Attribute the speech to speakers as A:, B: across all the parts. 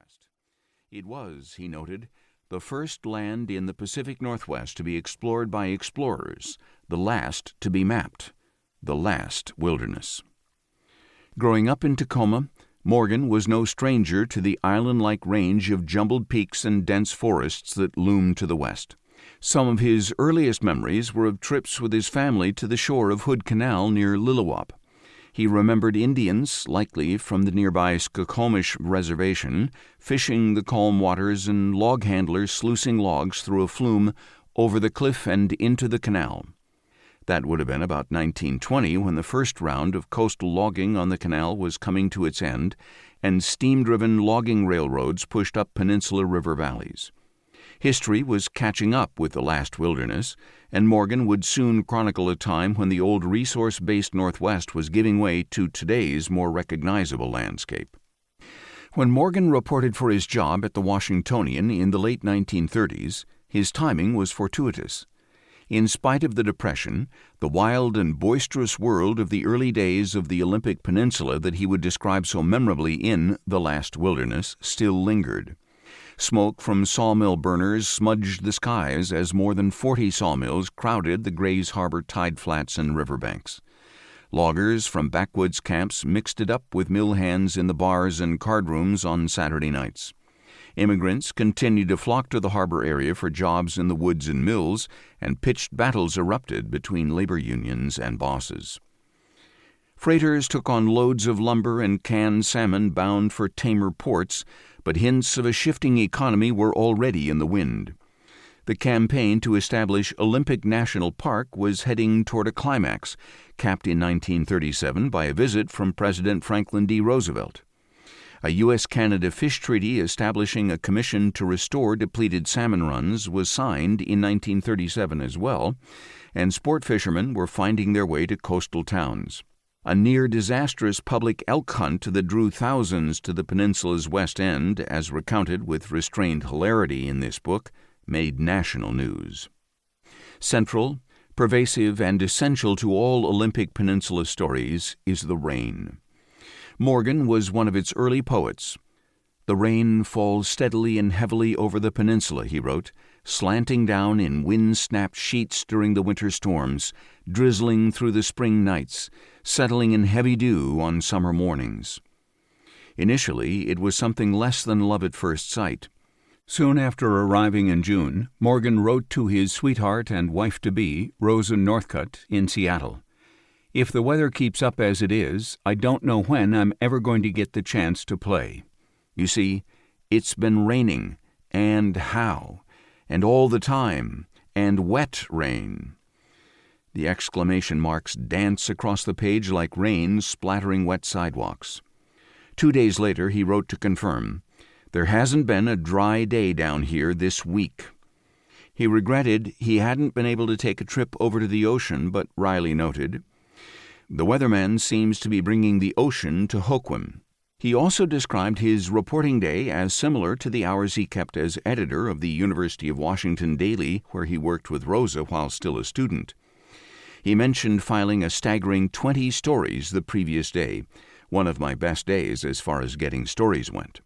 A: Northwest. It was, he noted, the first land in the Pacific Northwest to be explored by explorers, the last to be mapped, the last wilderness. Growing up in Tacoma, Morgan was no stranger to the island-like range of jumbled peaks and dense forests that loomed to the west. Some of his earliest memories were of trips with his family to the shore of Hood Canal near Lillooet. He remembered Indians, likely from the nearby Skokomish Reservation, fishing the calm waters and log handlers sluicing logs through a flume over the cliff and into the canal. That would have been about 1920 when the first round of coastal logging on the canal was coming to its end and steam-driven logging railroads pushed up peninsula river valleys. History was catching up with the last wilderness, and Morgan would soon chronicle a time when the old resource-based Northwest was giving way to today's more recognizable landscape. When Morgan reported for his job at the Washingtonian in the late 1930s, his timing was fortuitous. In spite of the Depression, the wild and boisterous world of the early days of the Olympic Peninsula that he would describe so memorably in The Last Wilderness still lingered. Smoke from sawmill burners smudged the skies as more than 40 sawmills crowded the Grays Harbor tide flats and riverbanks. Loggers from backwoods camps mixed it up with mill hands in the bars and card rooms on Saturday nights. Immigrants continued to flock to the harbor area for jobs in the woods and mills, and pitched battles erupted between labor unions and bosses. Freighters took on loads of lumber and canned salmon bound for tamer ports, but hints of a shifting economy were already in the wind. The campaign to establish Olympic National Park was heading toward a climax, capped in 1937 by a visit from President Franklin D. Roosevelt. A U.S.-Canada fish treaty establishing a commission to restore depleted salmon runs was signed in 1937 as well, and sport fishermen were finding their way to coastal towns. A near-disastrous public elk hunt that drew thousands to the peninsula's west end, as recounted with restrained hilarity in this book, made national news. Central, pervasive, and essential to all Olympic Peninsula stories is the rain. Morgan was one of its early poets. "The rain falls steadily and heavily over the peninsula," he wrote, "slanting down in wind-snapped sheets during the winter storms, drizzling through the spring nights, settling in heavy dew on summer mornings." Initially, it was something less than love at first sight. Soon after arriving in June, Morgan wrote to his sweetheart and wife-to-be, Rosa Northcutt, in Seattle. "If the weather keeps up as it is, I don't know when I'm ever going to get the chance to play. You see, it's been raining, and how, and all the time, and wet rain." The exclamation marks dance across the page like rain splattering wet sidewalks. 2 days later, he wrote to confirm, "There hasn't been a dry day down here this week." He regretted he hadn't been able to take a trip over to the ocean, but Riley noted, "The weatherman seems to be bringing the ocean to Hoquiam." He also described his reporting day as similar to the hours he kept as editor of the University of Washington Daily, where he worked with Rosa while still a student. He mentioned filing a staggering 20 stories the previous day, one of my best days as far as getting stories went.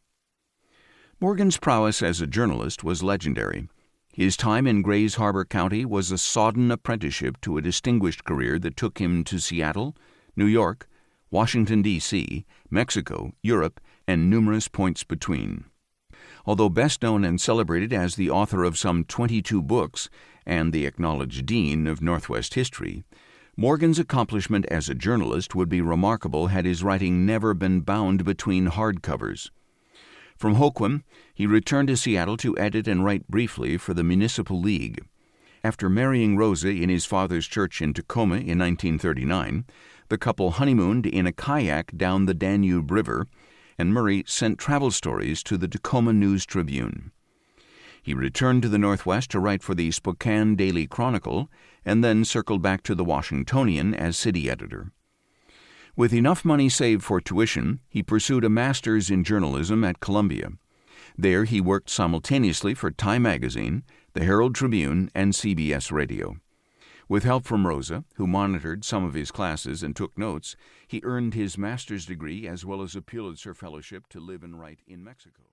A: Morgan's prowess as a journalist was legendary. His time in Grays Harbor County was a sodden apprenticeship to a distinguished career that took him to Seattle, New York, Washington, D.C., Mexico, Europe, and numerous points between. Although best known and celebrated as the author of some 22 books and the acknowledged dean of Northwest history, Morgan's accomplishment as a journalist would be remarkable had his writing never been bound between hardcovers. From Hoquiam, he returned to Seattle to edit and write briefly for the Municipal League. After marrying Rosa in his father's church in Tacoma in 1939, the couple honeymooned in a kayak down the Danube River, and Murray sent travel stories to the Tacoma News-Tribune. He returned to the Northwest to write for the Spokane Daily Chronicle, and then circled back to the Washingtonian as city editor. With enough money saved for tuition, he pursued a master's in journalism at Columbia. There he worked simultaneously for Time magazine, the Herald Tribune, and CBS Radio. With help from Rosa, who monitored some of his classes and took notes, he earned his master's degree as well as a Pulitzer Fellowship to live and write in Mexico.